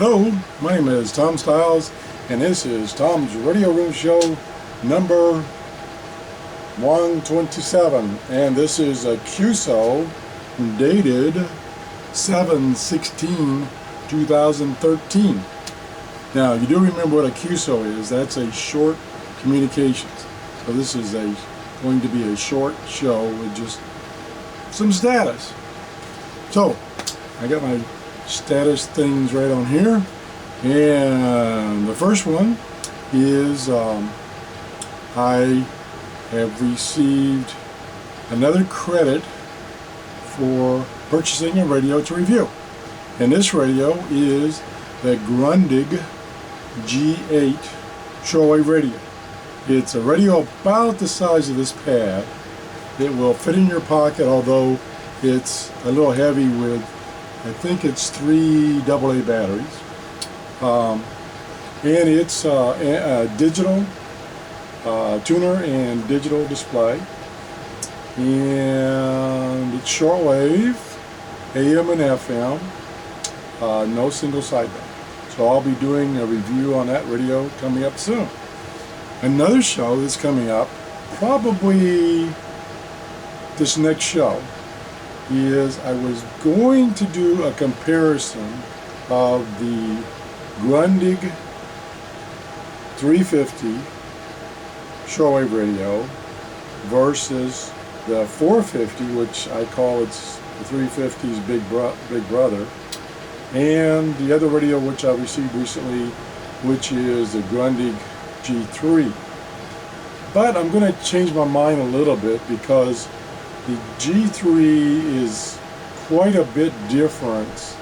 Hello, my name is Tom Stiles, and this is Tom's Radio Room Show number 127, and this is a QSO dated 7/16/2013. Now, you do remember what a QSO is. That's a short communications. So this is going to be a short show with just some status. So, I got my status things right on here, and the first one is I have received another credit for purchasing a radio to review, and this radio is the Grundig G8 shortwave radio. It's a radio about the size of this pad. It will fit in your pocket, although it's a little heavy with, I think it's 3 AA batteries, and it's a digital tuner and digital display, and it's shortwave, AM and FM, no single sideband. So I'll be doing a review on that radio coming up soon. Another show that's coming up, probably this next show, is I was going to do a comparison of the Grundig 350 shortwave radio versus the 450, which I call it's the 350's big brother, and the other radio which I received recently, which is the Grundig G3. But I'm going to change my mind a little bit because the G3 is quite a bit different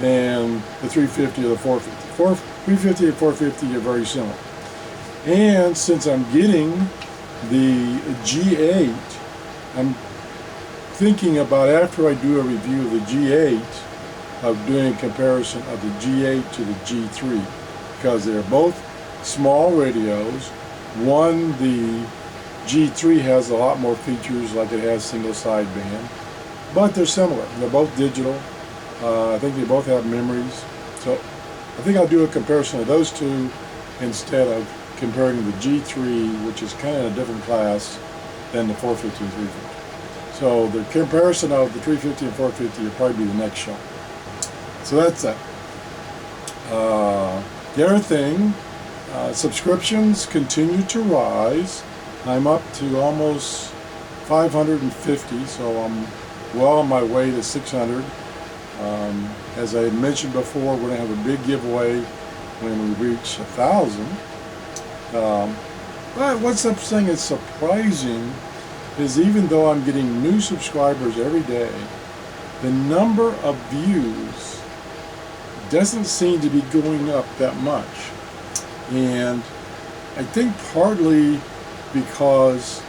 than the 350 or the 450. 350 and 450 are very similar. And since I'm getting the G8, I'm thinking about, after I do a review of the G8, of doing a comparison of the G8 to the G3, because they're both small radios. One, the G3 has a lot more features, like it has single sideband, but they're similar. They're both digital. I think they both have memories. So I think I'll do a comparison of those two instead of comparing the G3, which is kind of in a different class than the 450 and 350. So the comparison of the 350 and 450 will probably be the next show. So that's that. The other thing, subscriptions continue to rise. I'm up to almost 550, so I'm well on my way to 600. As I had mentioned before, we're going to have a big giveaway when we reach 1,000. But what's something that's surprising is, even though I'm getting new subscribers every day, the number of views doesn't seem to be going up that much. And I think partly because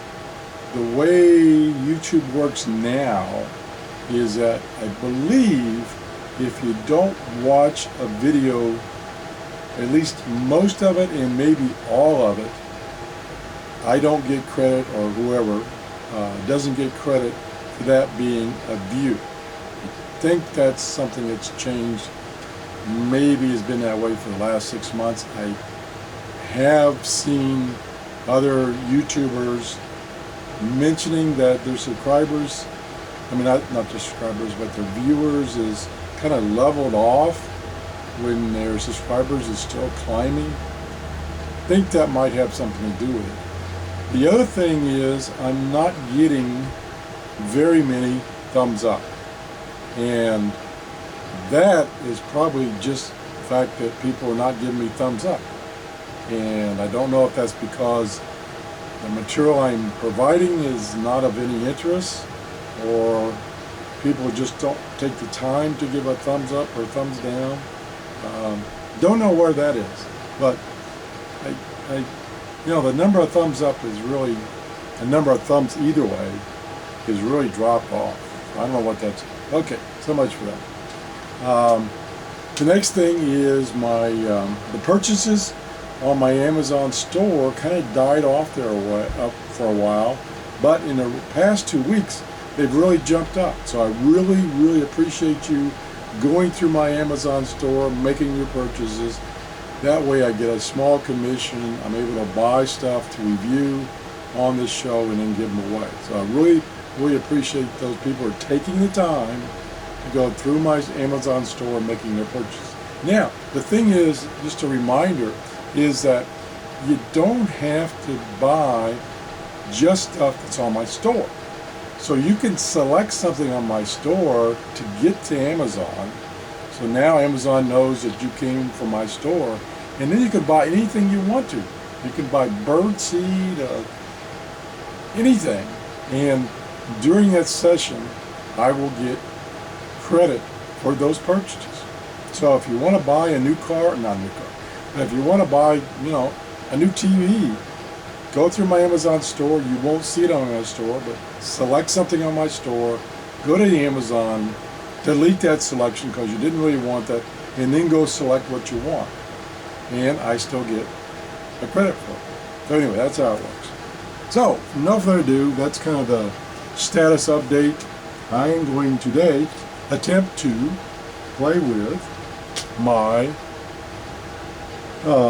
the way YouTube works now is that I believe if you don't watch a video, at least most of it and maybe all of it, I don't get credit, or whoever doesn't get credit for that being a view. I think that's something that's changed. Maybe has been that way for the last 6 months. I have seen other YouTubers mentioning that their subscribers, I mean not just subscribers, but their viewers is kind of leveled off when their subscribers is still climbing. I think that might have something to do with it. The other thing is, I'm not getting very many thumbs up, and that is probably just the fact that people are not giving me thumbs up. And I don't know if that's because the material I'm providing is not of any interest, or people just don't take the time to give a thumbs up or thumbs down. Don't know where that is, but the number of thumbs up is really, the number of thumbs either way is really dropped off. I don't know what that's. Okay, so much for that. The next thing is the purchases on my Amazon store kind of died off there for a while, but in the past 2 weeks they've really jumped up. So I really appreciate you going through my Amazon store, making your purchases. That way I get a small commission. I'm able to buy stuff to review on this show and then give them away. So I really appreciate those people who are taking the time to go through my Amazon store and making their purchase. Now, the thing is, just a reminder, is that you don't have to buy just stuff that's on my store. So you can select something on my store to get to Amazon. So now Amazon knows that you came from my store, and then you can buy anything you want to. You can buy birdseed, anything. And during that session, I will get credit for those purchases. So if you want to buy a new car, not a new car, but if you want to buy, a new TV, go through my Amazon store. You won't see it on my store, but select something on my store, go to Amazon, delete that selection because you didn't really want that, and then go select what you want. And I still get a credit for it. So anyway, that's how it works. So, no further ado, that's kind of the status update. I am going today attempt to play with my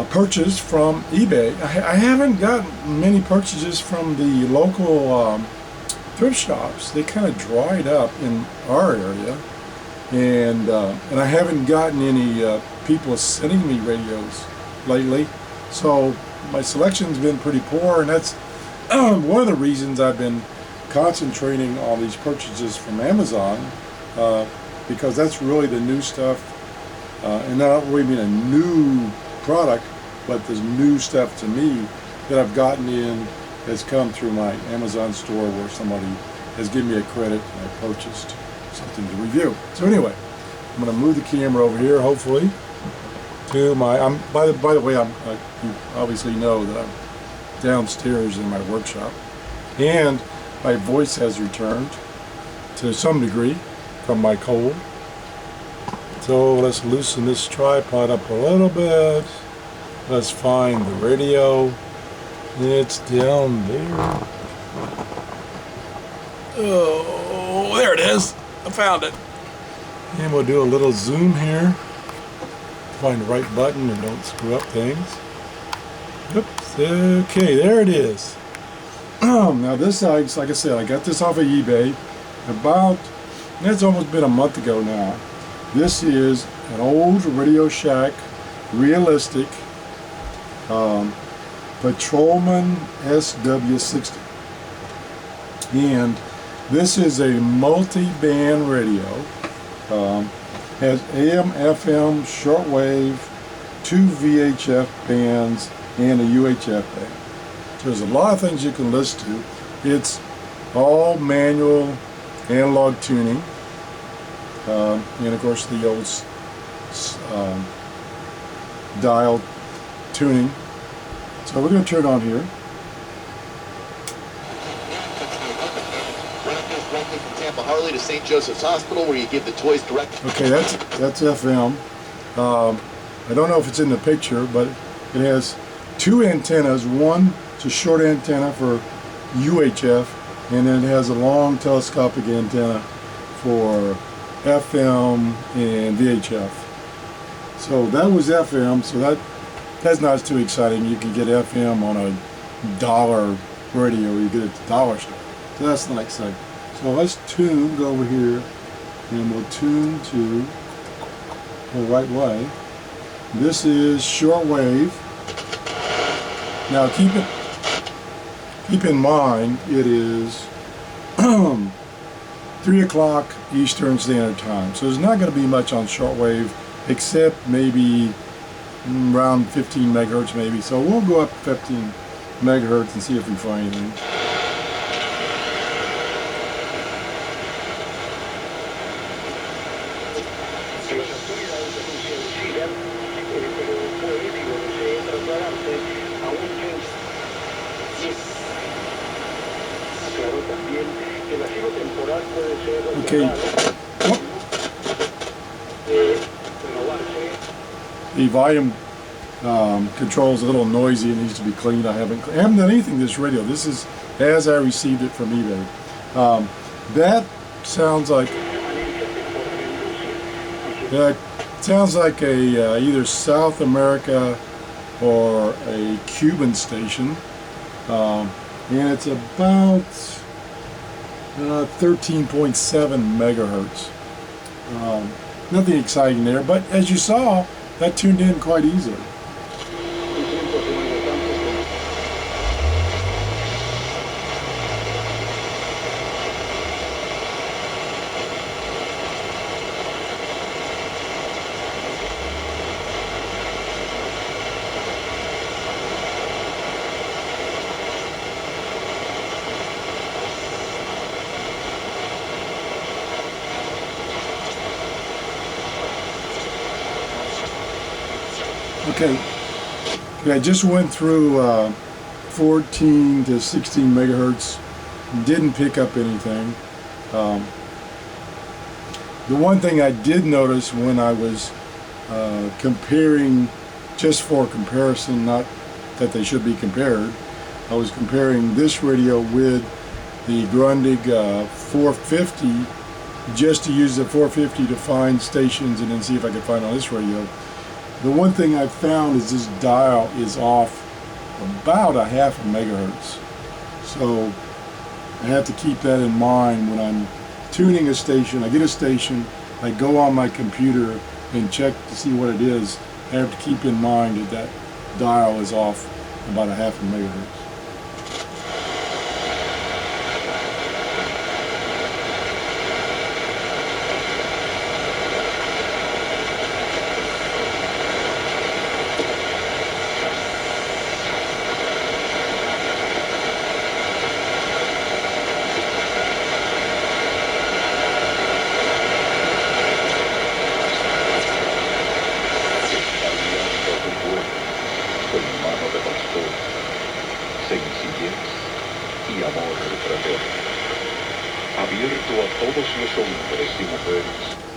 purchase from eBay. I haven't gotten many purchases from the local thrift shops. They kind of dried up in our area, and I haven't gotten any people sending me radios lately. So my selection's been pretty poor, and that's one of the reasons I've been concentrating on these purchases from Amazon, because that's really the new stuff, and I don't really mean a new product, but there's new stuff to me that I've gotten in has come through my Amazon store where somebody has given me a credit and I purchased something to review. So anyway, I'm going to move the camera over here, hopefully, to my, by the way, you obviously know that I'm downstairs in my workshop, and my voice has returned to some degree from my cold. So let's loosen this tripod up a little bit. Let's find the radio. It's down there. Oh, there it is. I found it. And we'll do a little zoom here. Find the right button and don't screw up things. Oops. Okay, there it is. Now this, like I said, I got this off of eBay it's almost been a month ago now. This is an old Radio Shack Realistic Patrolman SW-60. And this is a multi-band radio. Has AM, FM, shortwave, 2 VHF bands, and a UHF band. So there's a lot of things you can listen to. It's all manual analog tuning. And of course the old dial tuning. So we're going to turn it on here. Tampa Harley to St. Joseph's Hospital, where you give the toys direct. Okay, that's FM. I don't know if it's in the picture, but it has two antennas. One is a short antenna for UHF, and then it has a long telescopic antenna for FM and VHF. So that was FM, so that's not too exciting. You can get FM on a dollar radio, you get it at the dollar store. So that's not exciting. So let's go over here, and we'll tune to the right way. This is shortwave. Now keep in mind it is 3 o'clock Eastern Standard Time. So there's not going to be much on shortwave except maybe around 15 megahertz maybe. So we'll go up 15 megahertz and see if we find anything. Okay. The volume control is a little noisy. It needs to be cleaned. I haven't done anything to this radio. This is as I received it from eBay. That sounds like Yeah, it sounds like a either South America or a Cuban station, and it's about 13.7 megahertz. Nothing exciting there, but as you saw, that tuned in quite easily. Okay, I just went through 14 to 16 megahertz, didn't pick up anything. The one thing I did notice when I was comparing, just for comparison, not that they should be compared, I was comparing this radio with the Grundig 450, just to use the 450 to find stations and then see if I could find on this radio. The one thing I found is this dial is off about a half a megahertz. So I have to keep that in mind when I'm tuning a station. I get a station, I go on my computer and check to see what it is. I have to keep in mind that that dial is off about a half a megahertz.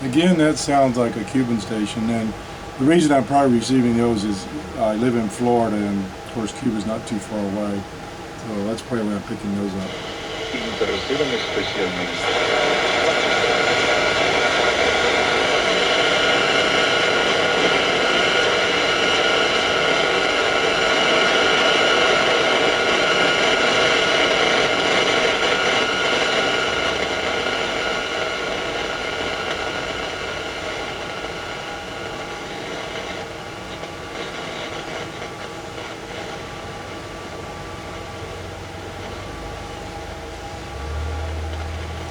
Again, that sounds like a Cuban station, and the reason I'm probably receiving those is I live in Florida, and of course Cuba's not too far away, so that's probably why I'm picking those up.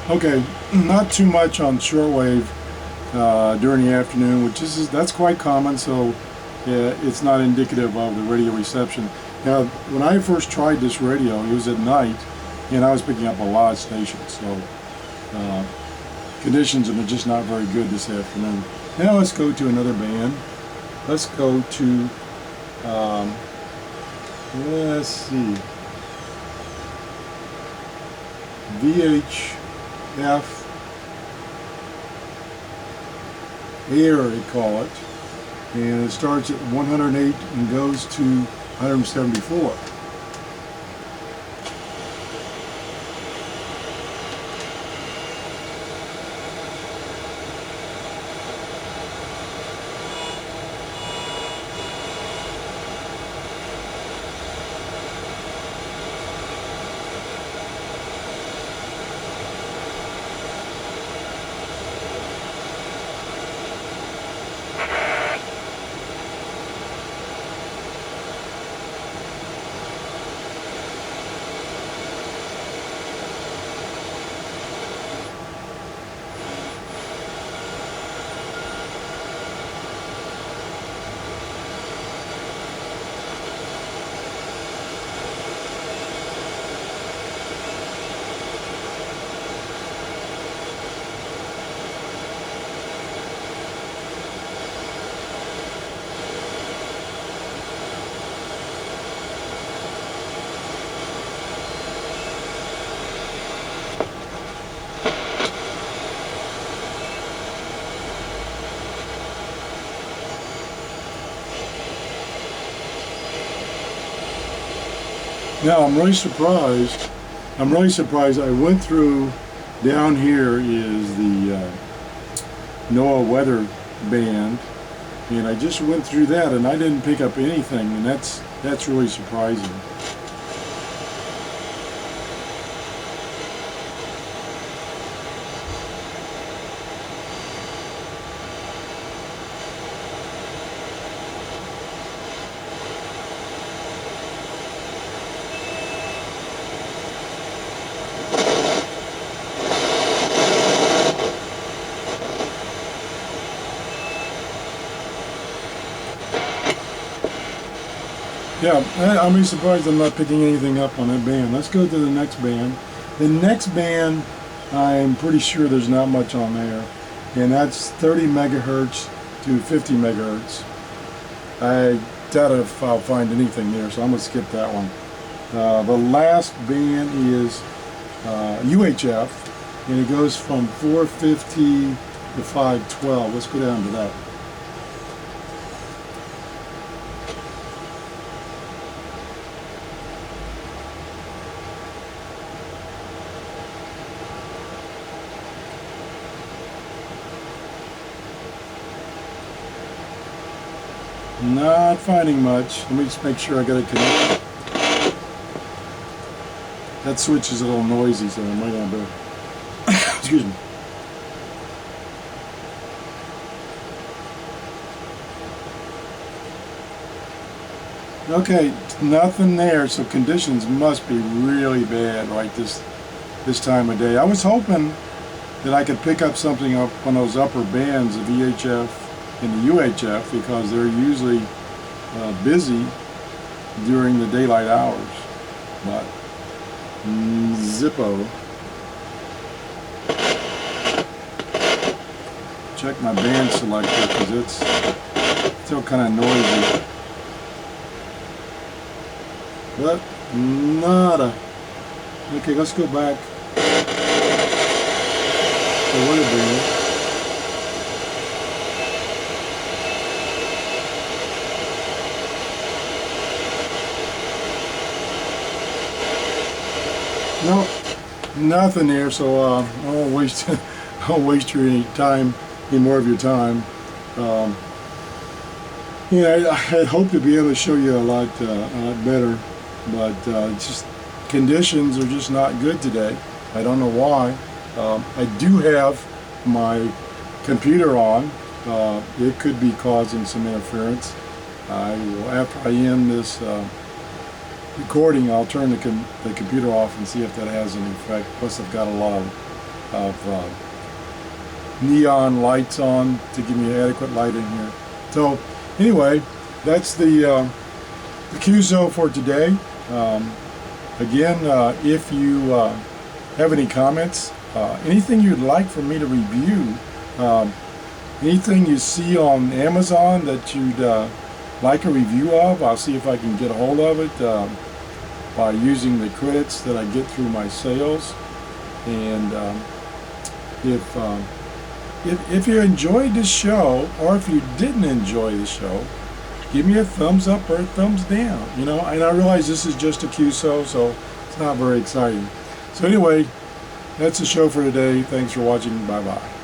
Okay, not too much on shortwave during the afternoon, which that's quite common, so yeah, it's not indicative of the radio reception. Now, when I first tried this radio, it was at night, and I was picking up a lot of stations, so conditions are just not very good this afternoon. Now let's go to another band. Let's go to, let's see, VHF Air, they call it, and it starts at 108 and goes to 174. Now I'm really surprised. I went through, down here is the NOAA weather band, and I just went through that and I didn't pick up anything, and that's really surprising. Yeah, I'm surprised I'm not picking anything up on that band. Let's go to the next band. The next band, I'm pretty sure there's not much on there, and that's 30 megahertz to 50 megahertz. I doubt if I'll find anything there, so I'm going to skip that one. The last band is UHF, and it goes from 450 to 512. Let's go down to that. Not finding much. Let me just make sure I got it connected. That switch is a little noisy, so I might not be. Excuse me. Okay, nothing there, so conditions must be really bad right this time of day. I was hoping that I could pick up something up on those upper bands of VHF and the UHF, because they're usually busy during the daylight hours, but zippo. Check my band selector because it's still kind of noisy, but nada. Okay, let's go back to what it is. No, nothing there. So I won't waste any more of your time. I had hoped to be able to show you a lot better, but just conditions are just not good today. I don't know why. I do have my computer on. It could be causing some interference. I will, after I end this recording, I'll turn the computer off and see if that has an effect. Plus, I've got a lot of neon lights on to give me adequate light in here. So anyway, that's the QSO for today. Again, if you have any comments, anything you'd like for me to review, anything you see on Amazon that you'd like a review of, I'll see if I can get a hold of it by using the credits that I get through my sales. And if you enjoyed this show, or if you didn't enjoy the show, give me a thumbs up or a thumbs down. And I realize this is just a QSO, so it's not very exciting. So anyway, that's the show for today. Thanks for watching. Bye-bye.